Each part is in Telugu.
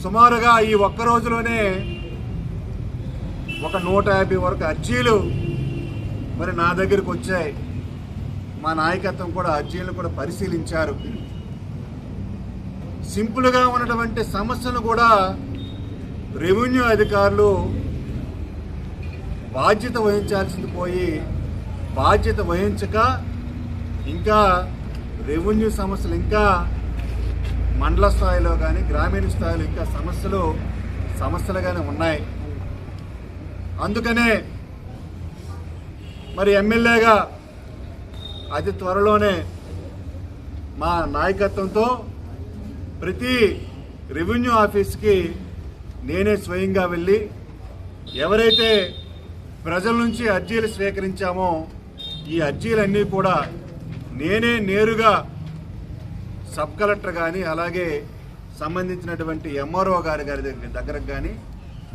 సుమారుగా ఈ ఒక్క రోజులోనే ఒక 150 వరకు అర్జీలు మరి నా దగ్గరికి వచ్చాయి. మా నాయకత్వం కూడా అర్జీలను కూడా పరిశీలించారు. సింపుల్గా ఉన్నటువంటి సమస్యను కూడా రెవెన్యూ అధికారులు బాధ్యత వహించాల్సింది పోయి బాధ్యత వహించక ఇంకా రెవెన్యూ సమస్యలు ఇంకా మండల స్థాయిలో కానీ గ్రామీణ స్థాయిలో ఇంకా సమస్యలుగానే ఉన్నాయి. అందుకనే మరి ఎమ్మెల్యేగా అతి త్వరలోనే మా నాయకత్వంతో ప్రతి రెవెన్యూ ఆఫీస్కి నేనే స్వయంగా వెళ్ళి ఎవరైతే ప్రజల నుంచి అర్జీలు స్వీకరించామో ఈ అర్జీలన్నీ కూడా నేనే నేరుగా సబ్ కలెక్టర్ కానీ అలాగే సంబంధించినటువంటి ఎంఆర్ఓ గారి దగ్గరకు కానీ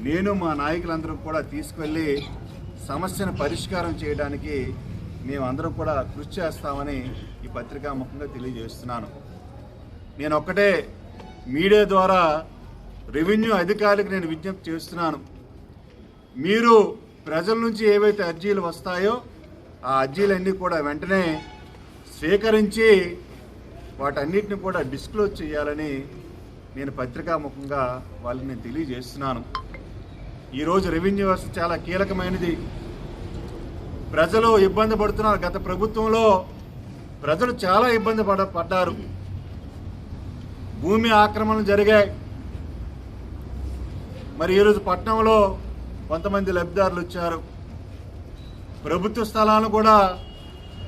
నేను మా నాయకులందరం కూడా తీసుకువెళ్ళి సమస్యను పరిష్కారం చేయడానికి మేమందరం కూడా కృషి చేస్తామని ఈ పత్రికాముఖంగా తెలియజేస్తున్నాను. నేను ఒక్కటే మీడియా ద్వారా రెవెన్యూ అధికారులకు నేను విజ్ఞప్తి చేస్తున్నాను. మీరు ప్రజల నుంచి ఏవైతే అర్జీలు వస్తాయో ఆ అర్జీలన్నీ కూడా వెంటనే స్వీకరించి వాటన్నిటిని కూడా డిస్క్లోజ్ చేయాలని నేను పత్రికాముఖంగా వాళ్ళకి నేను తెలియజేస్తున్నాను. ఈరోజు రెవెన్యూ వ్యవస్థ చాలా కీలకమైనది. ప్రజలు ఇబ్బంది పడుతున్నారు. గత ప్రభుత్వంలో ప్రజలు చాలా ఇబ్బంది పడ్డారు. భూమి ఆక్రమణలు జరిగాయి. మరి ఈరోజు పట్టణంలో కొంతమంది లబ్ధిదారులు వచ్చారు. ప్రభుత్వ స్థలాలను కూడా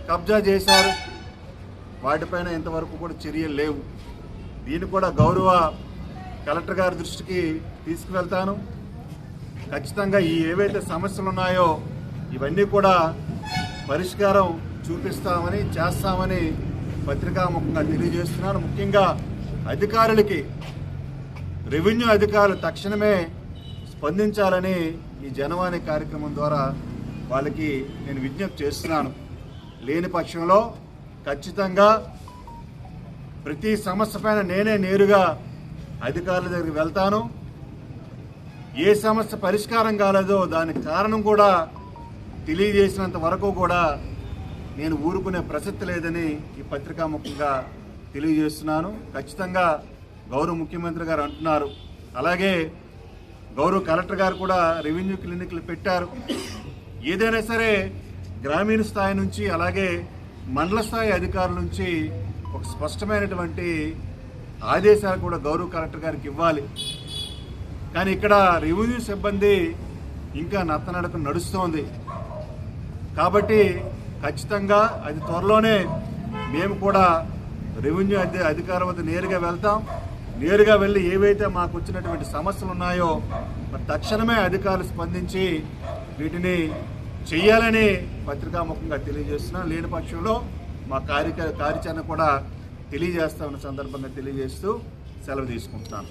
కబ్జా చేశారు. వాటిపైన ఇంతవరకు కూడా చర్యలు లేవు. దీన్ని కూడా గౌరవ కలెక్టర్ గారి దృష్టికి తీసుకువెళ్తాను. ఖచ్చితంగా ఈ ఏవైతే సమస్యలు ఉన్నాయో ఇవన్నీ కూడా పరిష్కారం చూపిస్తామని చేస్తామని పత్రికాముఖంగా తెలియజేస్తున్నాను. ముఖ్యంగా అధికారులకి రెవెన్యూ అధికారులు తక్షణమే స్పందించాలని ఈ జనవాణి కార్యక్రమం ద్వారా వాళ్ళకి నేను విజ్ఞప్తి చేస్తున్నాను. లేని పక్షంలో ఖచ్చితంగా ప్రతి సమస్య పైన నేనే నేరుగా అధికారుల దగ్గరికి వెళ్తాను. ఏ సమస్య పరిష్కారం కాలేదో దానికి కారణం కూడా తెలియజేసినంత వరకు కూడా నేను ఊరుకునే ప్రసక్తి లేదని ఈ పత్రికాముఖంగా తెలియజేస్తున్నాను. ఖచ్చితంగా గౌరవ ముఖ్యమంత్రి గారు అంటున్నారు. అలాగే గౌరవ కలెక్టర్ గారు కూడా రెవెన్యూ క్లినిక్లు పెట్టారు. ఏదైనా సరే గ్రామీణ స్థాయి నుంచి అలాగే మండల స్థాయి అధికారుల నుంచి ఒక స్పష్టమైనటువంటి ఆదేశాలు కూడా గౌరవ కలెక్టర్ గారికి ఇవ్వాలి. కానీ ఇక్కడ రెవెన్యూ సిబ్బంది ఇంకా నత్తనడక నడుస్తోంది. కాబట్టి ఖచ్చితంగా అది త్వరలోనే మేము కూడా రెవెన్యూ అధికారుల వద్ద నేరుగా వెళ్తాం. నేరుగా వెళ్ళి ఏవైతే మాకు వచ్చినటువంటి సమస్యలు ఉన్నాయో తక్షణమే అధికారులు స్పందించి వీటిని చెయ్యాలని పత్రికాముఖంగా తెలియజేస్తున్నాం. లేని పక్షంలో మా కార్యాచరణ కూడా తెలియజేస్తామన్న సందర్భంగా తెలియజేస్తూ సెలవు తీసుకుంటున్నాను.